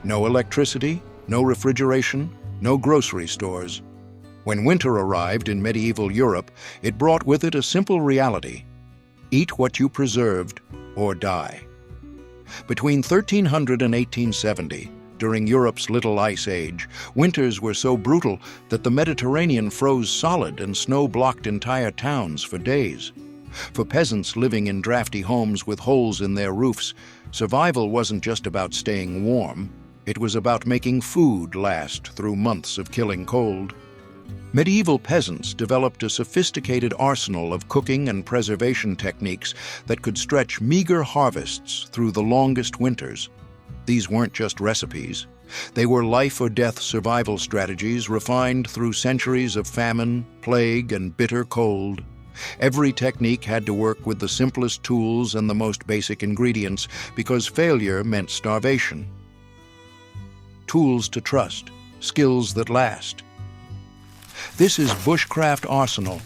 No electricity, no refrigeration, no grocery stores. When winter arrived in medieval Europe, it brought with it a simple reality: eat what you preserved or die. Between 1300 and 1870, during Europe's Little Ice Age, winters were so brutal that the Mediterranean froze solid and snow blocked entire towns for days. For peasants living in drafty homes with holes in their roofs, survival wasn't just about staying warm. It was about making food last through months of killing cold. Medieval peasants developed a sophisticated arsenal of cooking and preservation techniques that could stretch meager harvests through the longest winters. These weren't just recipes. They were life-or-death survival strategies refined through centuries of famine, plague, and bitter cold. Every technique had to work with the simplest tools and the most basic ingredients, because failure meant starvation. Tools to trust, skills that last. This is bushcraft arsenal.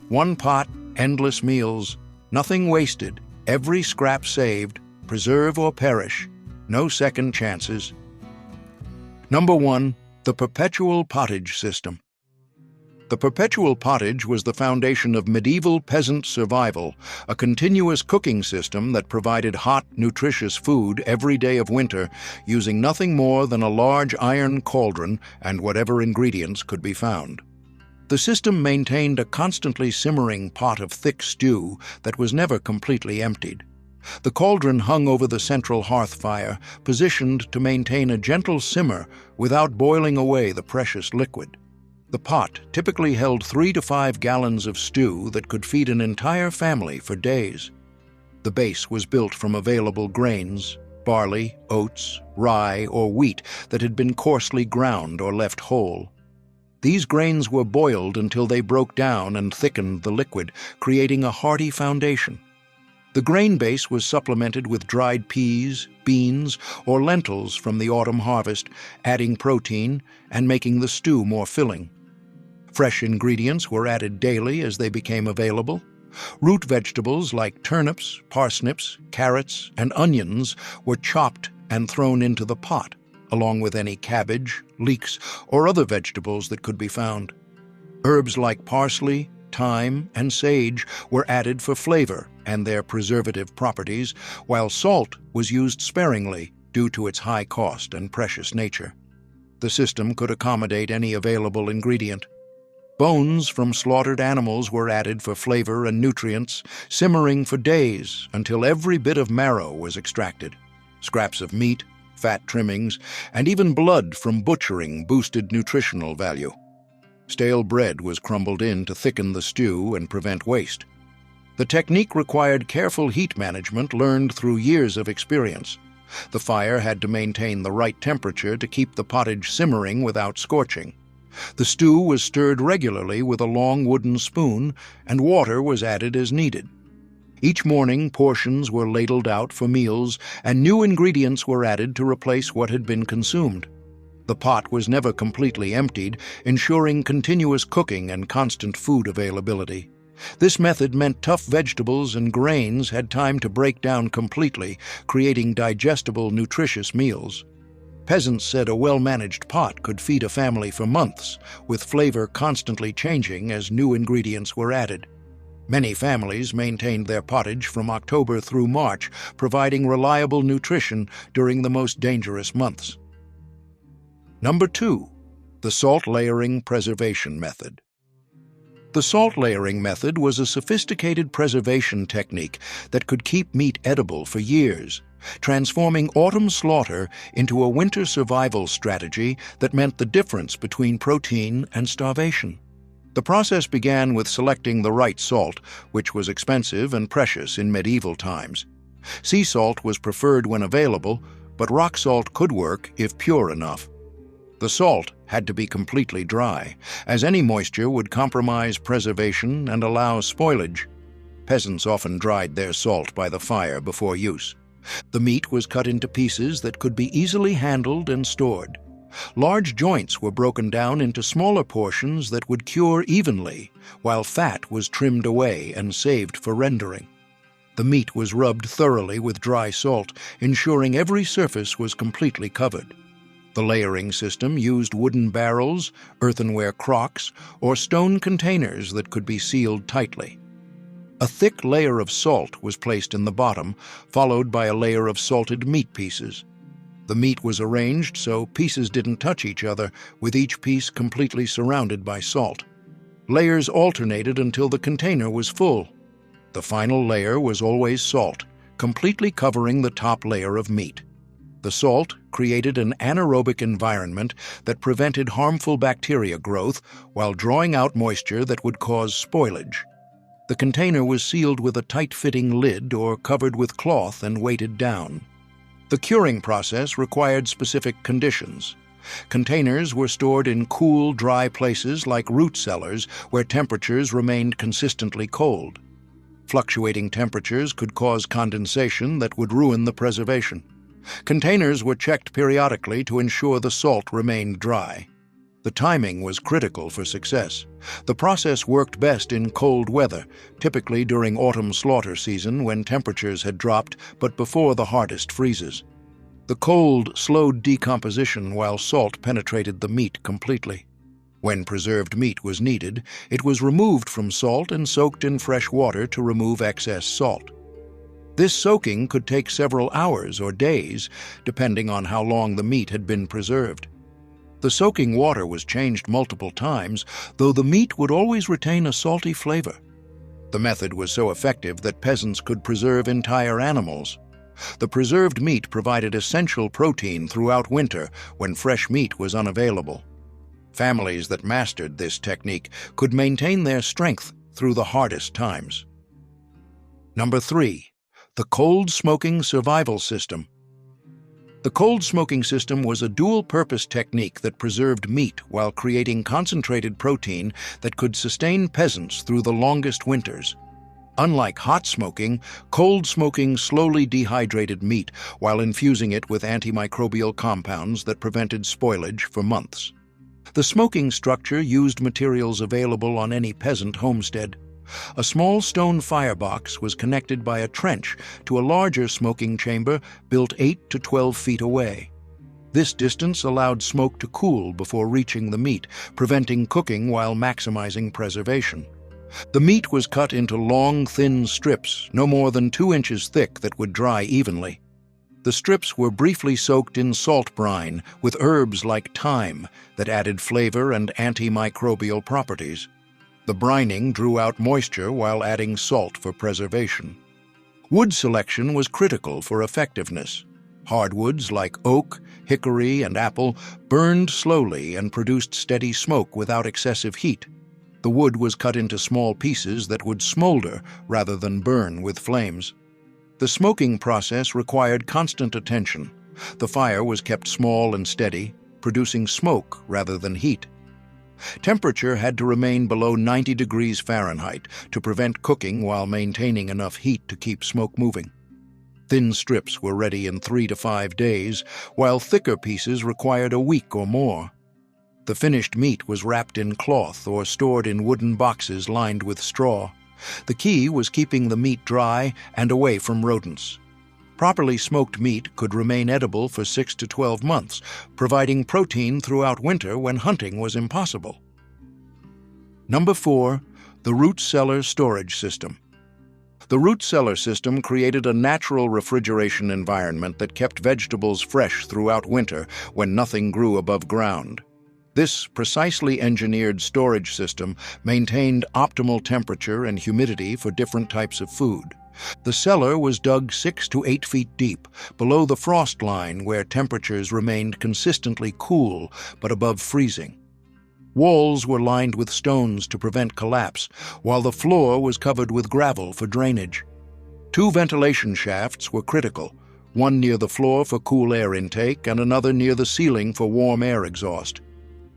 One pot, endless meals, nothing wasted, every scrap saved, preserve or perish, no second chances. Number 1, the Perpetual Pottage system. The Perpetual Pottage was the foundation of medieval peasant survival, a continuous cooking system that provided hot, nutritious food every day of winter, using nothing more than a large iron cauldron and whatever ingredients could be found. The system maintained a constantly simmering pot of thick stew that was never completely emptied. The cauldron hung over the central hearth fire, positioned to maintain a gentle simmer without boiling away the precious liquid. The pot typically held 3 to 5 gallons of stew that could feed an entire family for days. The base was built from available grains: barley, oats, rye, or wheat that had been coarsely ground or left whole. These grains were boiled until they broke down and thickened the liquid, creating a hearty foundation. The grain base was supplemented with dried peas, beans, or lentils from the autumn harvest, adding protein and making the stew more filling. Fresh ingredients were added daily as they became available. Root vegetables like turnips, parsnips, carrots, and onions were chopped and thrown into the pot, along with any cabbage, leeks, or other vegetables that could be found. Herbs like parsley, thyme, and sage were added for flavor and their preservative properties, while salt was used sparingly due to its high cost and precious nature. The system could accommodate any available ingredient. Bones from slaughtered animals were added for flavor and nutrients, simmering for days until every bit of marrow was extracted. Scraps of meat, fat trimmings, and even blood from butchering boosted nutritional value. Stale bread was crumbled in to thicken the stew and prevent waste. The technique required careful heat management learned through years of experience. The fire had to maintain the right temperature to keep the pottage simmering without scorching. The stew was stirred regularly with a long wooden spoon, and water was added as needed. Each morning, portions were ladled out for meals, and new ingredients were added to replace what had been consumed. The pot was never completely emptied, ensuring continuous cooking and constant food availability. This method meant tough vegetables and grains had time to break down completely, creating digestible, nutritious meals. Peasants said a well-managed pot could feed a family for months, with flavor constantly changing as new ingredients were added. Many families maintained their pottage from October through March, providing reliable nutrition during the most dangerous months. Number 2, the salt layering preservation method. The salt layering method was a sophisticated preservation technique that could keep meat edible for years, transforming autumn slaughter into a winter survival strategy that meant the difference between protein and starvation. The process began with selecting the right salt, which was expensive and precious in medieval times. Sea salt was preferred when available, but rock salt could work if pure enough. The salt had to be completely dry, as any moisture would compromise preservation and allow spoilage. Peasants often dried their salt by the fire before use. The meat was cut into pieces that could be easily handled and stored. Large joints were broken down into smaller portions that would cure evenly, while fat was trimmed away and saved for rendering. The meat was rubbed thoroughly with dry salt, ensuring every surface was completely covered. The layering system used wooden barrels, earthenware crocks, or stone containers that could be sealed tightly. A thick layer of salt was placed in the bottom, followed by a layer of salted meat pieces. The meat was arranged so pieces didn't touch each other, with each piece completely surrounded by salt. Layers alternated until the container was full. The final layer was always salt, completely covering the top layer of meat. The salt created an anaerobic environment that prevented harmful bacteria growth while drawing out moisture that would cause spoilage. The container was sealed with a tight-fitting lid or covered with cloth and weighted down. The curing process required specific conditions. Containers were stored in cool, dry places like root cellars where temperatures remained consistently cold. Fluctuating temperatures could cause condensation that would ruin the preservation. Containers were checked periodically to ensure the salt remained dry. The timing was critical for success. The process worked best in cold weather, typically during autumn slaughter season when temperatures had dropped but before the hardest freezes. The cold slowed decomposition while salt penetrated the meat completely. When preserved meat was needed, it was removed from salt and soaked in fresh water to remove excess salt. This soaking could take several hours or days, depending on how long the meat had been preserved. The soaking water was changed multiple times, though the meat would always retain a salty flavor. The method was so effective that peasants could preserve entire animals. The preserved meat provided essential protein throughout winter when fresh meat was unavailable. Families that mastered this technique could maintain their strength through the hardest times. Number 3. The cold smoking survival system. The cold smoking system was a dual-purpose technique that preserved meat while creating concentrated protein that could sustain peasants through the longest winters. Unlike hot smoking, cold smoking slowly dehydrated meat while infusing it with antimicrobial compounds that prevented spoilage for months. The smoking structure used materials available on any peasant homestead. A small stone firebox was connected by a trench to a larger smoking chamber built 8 to 12 feet away. This distance allowed smoke to cool before reaching the meat, preventing cooking while maximizing preservation. The meat was cut into long, thin strips, no more than 2 inches thick, that would dry evenly. The strips were briefly soaked in salt brine with herbs like thyme that added flavor and antimicrobial properties. The brining drew out moisture while adding salt for preservation. Wood selection was critical for effectiveness. Hardwoods like oak, hickory, and apple burned slowly and produced steady smoke without excessive heat. The wood was cut into small pieces that would smolder rather than burn with flames. The smoking process required constant attention. The fire was kept small and steady, producing smoke rather than heat. Temperature had to remain below 90 degrees Fahrenheit to prevent cooking while maintaining enough heat to keep smoke moving. Thin strips were ready in 3 to 5 days, while thicker pieces required a week or more. The finished meat was wrapped in cloth or stored in wooden boxes lined with straw. The key was keeping the meat dry and away from rodents. Properly smoked meat could remain edible for 6 to 12 months, providing protein throughout winter when hunting was impossible. Number 4. The root cellar storage system. The root cellar system created a natural refrigeration environment that kept vegetables fresh throughout winter when nothing grew above ground. This precisely engineered storage system maintained optimal temperature and humidity for different types of food. The cellar was dug 6 to 8 feet deep, below the frost line where temperatures remained consistently cool but above freezing. Walls were lined with stones to prevent collapse, while the floor was covered with gravel for drainage. 2 ventilation shafts were critical, one near the floor for cool air intake and another near the ceiling for warm air exhaust.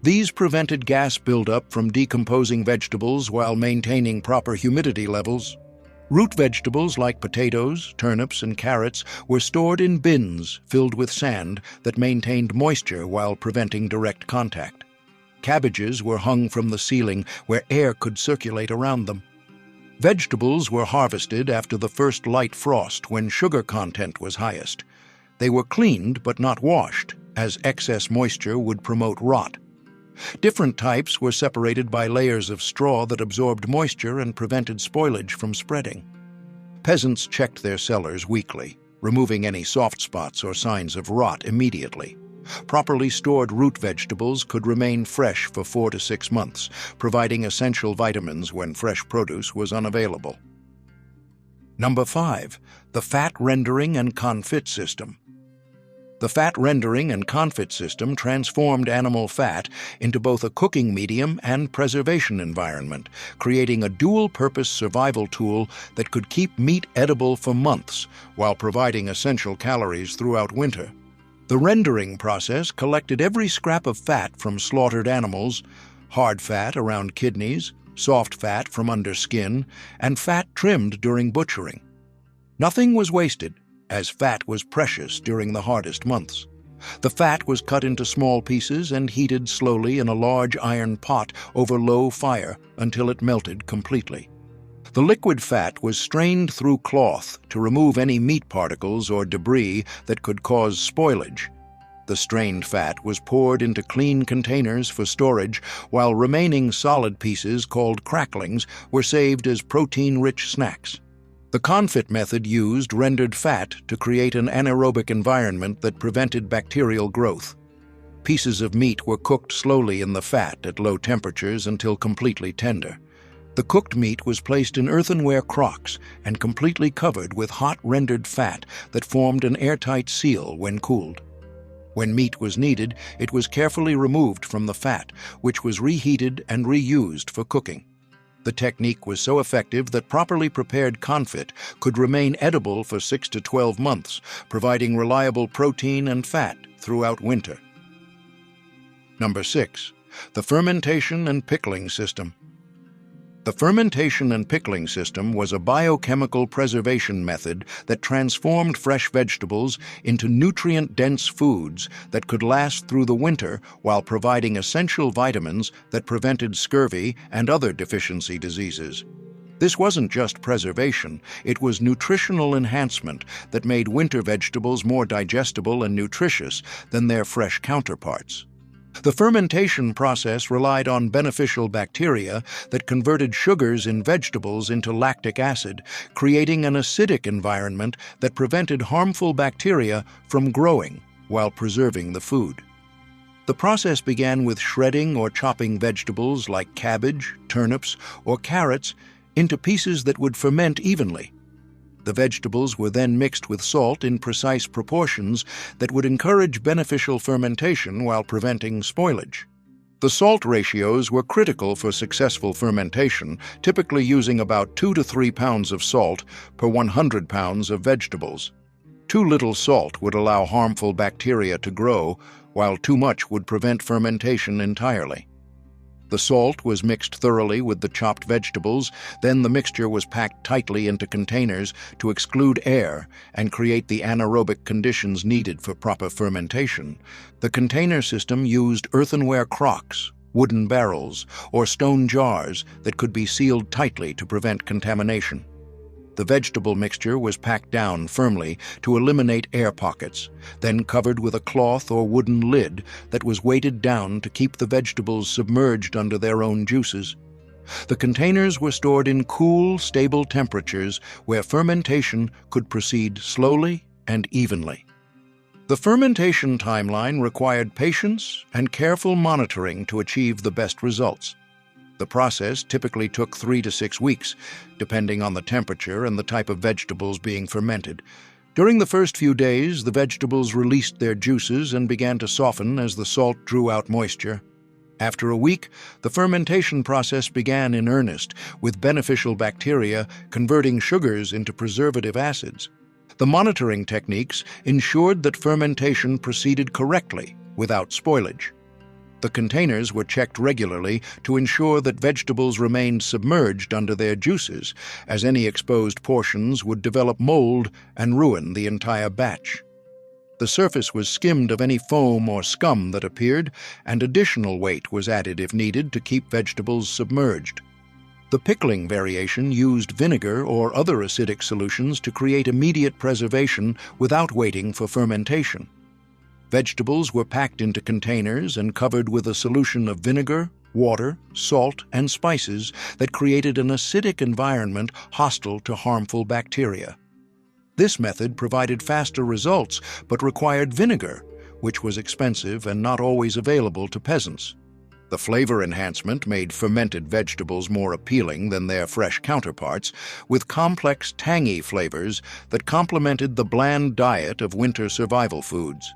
These prevented gas buildup from decomposing vegetables while maintaining proper humidity levels. Root vegetables like potatoes, turnips, and carrots were stored in bins filled with sand that maintained moisture while preventing direct contact. Cabbages were hung from the ceiling where air could circulate around them. Vegetables were harvested after the first light frost when sugar content was highest. They were cleaned but not washed, as excess moisture would promote rot. Different types were separated by layers of straw that absorbed moisture and prevented spoilage from spreading. Peasants checked their cellars weekly, removing any soft spots or signs of rot immediately. Properly stored root vegetables could remain fresh for 4 to 6 months, providing essential vitamins when fresh produce was unavailable. Number 5. The Fat Rendering and Confit System. The fat rendering and confit system transformed animal fat into both a cooking medium and preservation environment, creating a dual-purpose survival tool that could keep meat edible for months while providing essential calories throughout winter. The rendering process collected every scrap of fat from slaughtered animals, hard fat around kidneys, soft fat from under skin, and fat trimmed during butchering. Nothing was wasted, as fat was precious during the hardest months. The fat was cut into small pieces and heated slowly in a large iron pot over low fire until it melted completely. The liquid fat was strained through cloth to remove any meat particles or debris that could cause spoilage. The strained fat was poured into clean containers for storage, while remaining solid pieces, called cracklings, were saved as protein-rich snacks. The confit method used rendered fat to create an anaerobic environment that prevented bacterial growth. Pieces of meat were cooked slowly in the fat at low temperatures until completely tender. The cooked meat was placed in earthenware crocks and completely covered with hot rendered fat that formed an airtight seal when cooled. When meat was needed, it was carefully removed from the fat, which was reheated and reused for cooking. The technique was so effective that properly prepared confit could remain edible for 6 to 12 months, providing reliable protein and fat throughout winter. Number 6. The Fermentation and Pickling System. The fermentation and pickling system was a biochemical preservation method that transformed fresh vegetables into nutrient-dense foods that could last through the winter while providing essential vitamins that prevented scurvy and other deficiency diseases. This wasn't just preservation, it was nutritional enhancement that made winter vegetables more digestible and nutritious than their fresh counterparts. The fermentation process relied on beneficial bacteria that converted sugars in vegetables into lactic acid, creating an acidic environment that prevented harmful bacteria from growing while preserving the food. The process began with shredding or chopping vegetables like cabbage, turnips, or carrots into pieces that would ferment evenly. The vegetables were then mixed with salt in precise proportions that would encourage beneficial fermentation while preventing spoilage. The salt ratios were critical for successful fermentation, typically using about 2 to 3 pounds of salt per 100 pounds of vegetables. Too little salt would allow harmful bacteria to grow, while too much would prevent fermentation entirely. The salt was mixed thoroughly with the chopped vegetables, then the mixture was packed tightly into containers to exclude air and create the anaerobic conditions needed for proper fermentation. The container system used earthenware crocks, wooden barrels, or stone jars that could be sealed tightly to prevent contamination. The vegetable mixture was packed down firmly to eliminate air pockets, then covered with a cloth or wooden lid that was weighted down to keep the vegetables submerged under their own juices. The containers were stored in cool, stable temperatures where fermentation could proceed slowly and evenly. The fermentation timeline required patience and careful monitoring to achieve the best results. The process typically took 3 to 6 weeks, depending on the temperature and the type of vegetables being fermented. During the first few days, the vegetables released their juices and began to soften as the salt drew out moisture. After a week, the fermentation process began in earnest, with beneficial bacteria converting sugars into preservative acids. The monitoring techniques ensured that fermentation proceeded correctly, without spoilage. The containers were checked regularly to ensure that vegetables remained submerged under their juices, as any exposed portions would develop mold and ruin the entire batch. The surface was skimmed of any foam or scum that appeared, and additional weight was added if needed to keep vegetables submerged. The pickling variation used vinegar or other acidic solutions to create immediate preservation without waiting for fermentation. Vegetables were packed into containers and covered with a solution of vinegar, water, salt, and spices that created an acidic environment hostile to harmful bacteria. This method provided faster results but required vinegar, which was expensive and not always available to peasants. The flavor enhancement made fermented vegetables more appealing than their fresh counterparts, with complex, tangy flavors that complemented the bland diet of winter survival foods.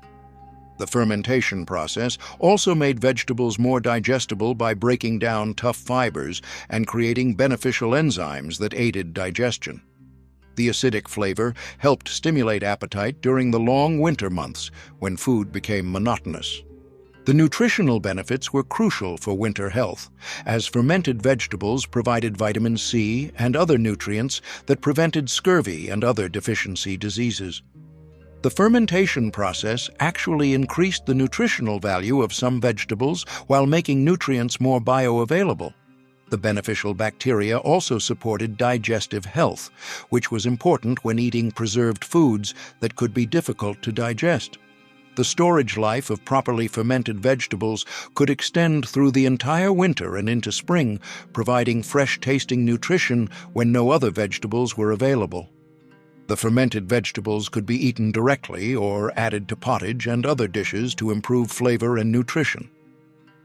The fermentation process also made vegetables more digestible by breaking down tough fibers and creating beneficial enzymes that aided digestion. The acidic flavor helped stimulate appetite during the long winter months when food became monotonous. The nutritional benefits were crucial for winter health, as fermented vegetables provided vitamin C and other nutrients that prevented scurvy and other deficiency diseases. The fermentation process actually increased the nutritional value of some vegetables while making nutrients more bioavailable. The beneficial bacteria also supported digestive health, which was important when eating preserved foods that could be difficult to digest. The storage life of properly fermented vegetables could extend through the entire winter and into spring, providing fresh-tasting nutrition when no other vegetables were available. The fermented vegetables could be eaten directly or added to pottage and other dishes to improve flavor and nutrition.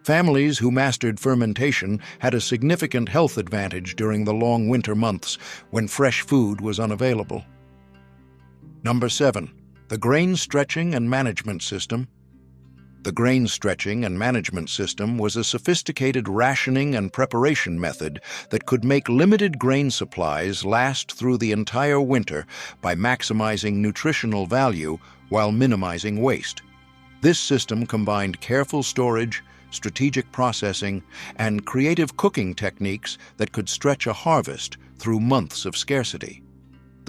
Families who mastered fermentation had a significant health advantage during the long winter months when fresh food was unavailable. Number 7. The Grain Stretching and Management System. The grain stretching and management system was a sophisticated rationing and preparation method that could make limited grain supplies last through the entire winter by maximizing nutritional value while minimizing waste. This system combined careful storage, strategic processing, and creative cooking techniques that could stretch a harvest through months of scarcity.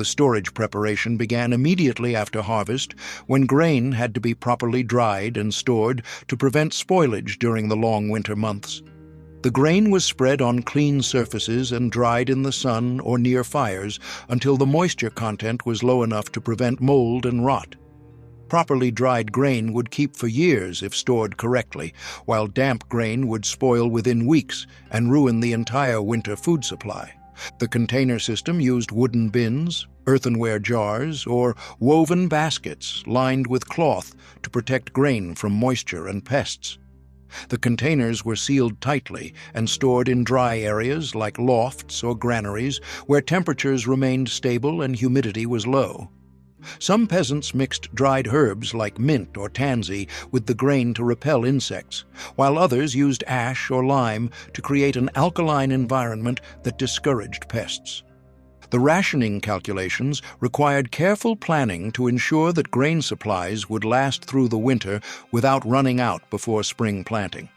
The storage preparation began immediately after harvest, when grain had to be properly dried and stored to prevent spoilage during the long winter months. The grain was spread on clean surfaces and dried in the sun or near fires until the moisture content was low enough to prevent mold and rot. Properly dried grain would keep for years if stored correctly, while damp grain would spoil within weeks and ruin the entire winter food supply. The container system used wooden bins, earthenware jars, or woven baskets lined with cloth to protect grain from moisture and pests. The containers were sealed tightly and stored in dry areas like lofts or granaries where temperatures remained stable and humidity was low. Some peasants mixed dried herbs like mint or tansy with the grain to repel insects, while others used ash or lime to create an alkaline environment that discouraged pests. The rationing calculations required careful planning to ensure that grain supplies would last through the winter without running out before spring planting.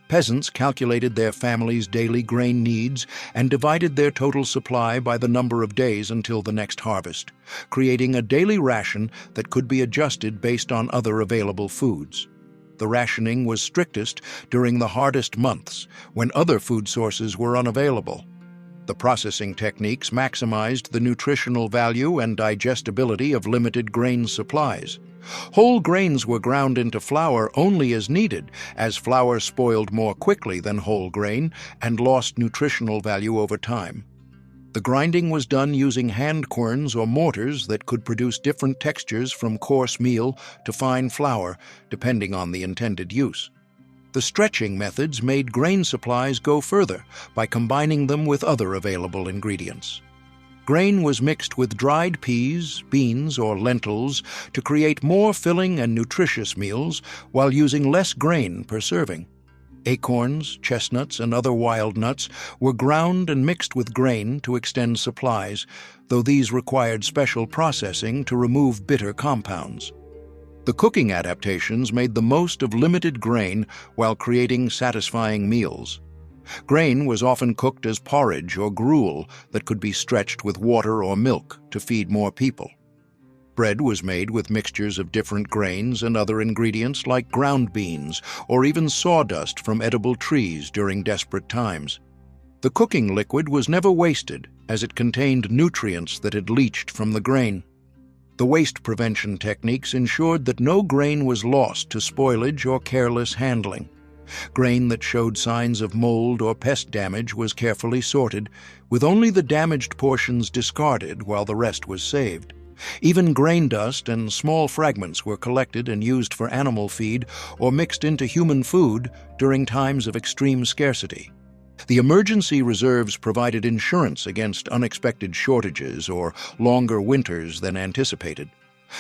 Peasants calculated their family's daily grain needs and divided their total supply by the number of days until the next harvest, creating a daily ration that could be adjusted based on other available foods. The rationing was strictest during the hardest months, when other food sources were unavailable. The processing techniques maximized the nutritional value and digestibility of limited grain supplies. Whole grains were ground into flour only as needed, as flour spoiled more quickly than whole grain and lost nutritional value over time. The grinding was done using hand querns or mortars that could produce different textures from coarse meal to fine flour, depending on the intended use. The stretching methods made grain supplies go further by combining them with other available ingredients. Grain was mixed with dried peas, beans, or lentils to create more filling and nutritious meals while using less grain per serving. Acorns, chestnuts, and other wild nuts were ground and mixed with grain to extend supplies, though these required special processing to remove bitter compounds. The cooking adaptations made the most of limited grain while creating satisfying meals. Grain was often cooked as porridge or gruel that could be stretched with water or milk to feed more people. Bread was made with mixtures of different grains and other ingredients like ground beans or even sawdust from edible trees during desperate times. The cooking liquid was never wasted, as it contained nutrients that had leached from the grain. The waste prevention techniques ensured that no grain was lost to spoilage or careless handling. Grain that showed signs of mold or pest damage was carefully sorted, with only the damaged portions discarded while the rest was saved. Even grain dust and small fragments were collected and used for animal feed or mixed into human food during times of extreme scarcity. The emergency reserves provided insurance against unexpected shortages or longer winters than anticipated.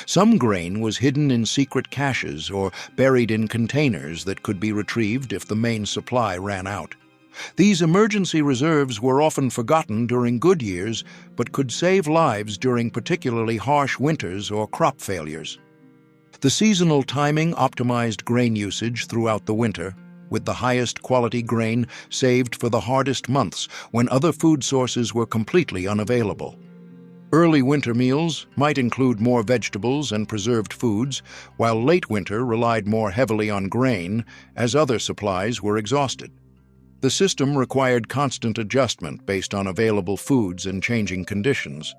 Some grain was hidden in secret caches or buried in containers that could be retrieved if the main supply ran out. These emergency reserves were often forgotten during good years, but could save lives during particularly harsh winters or crop failures. The seasonal timing optimized grain usage throughout the winter, with the highest quality grain saved for the hardest months when other food sources were completely unavailable. Early winter meals might include more vegetables and preserved foods, while late winter relied more heavily on grain as other supplies were exhausted. The system required constant adjustment based on available foods and changing conditions.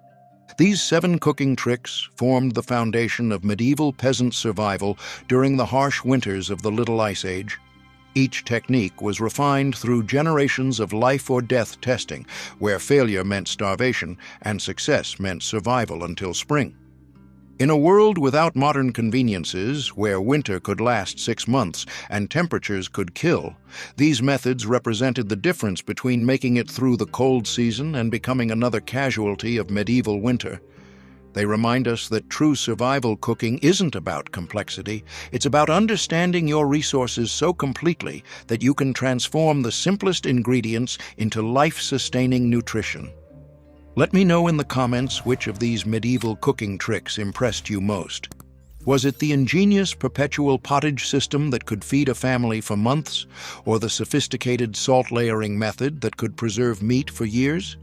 These 7 cooking tricks formed the foundation of medieval peasant survival during the harsh winters of the Little Ice Age. Each technique was refined through generations of life-or-death testing, where failure meant starvation and success meant survival until spring. In a world without modern conveniences, where winter could last 6 months and temperatures could kill, these methods represented the difference between making it through the cold season and becoming another casualty of medieval winter. They remind us that true survival cooking isn't about complexity. It's about understanding your resources so completely that you can transform the simplest ingredients into life-sustaining nutrition. Let me know in the comments which of these medieval cooking tricks impressed you most. Was it the ingenious Perpetual pottage system that could feed a family for months, or the sophisticated salt layering method that could preserve meat for years?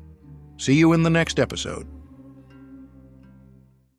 See you in the next episode.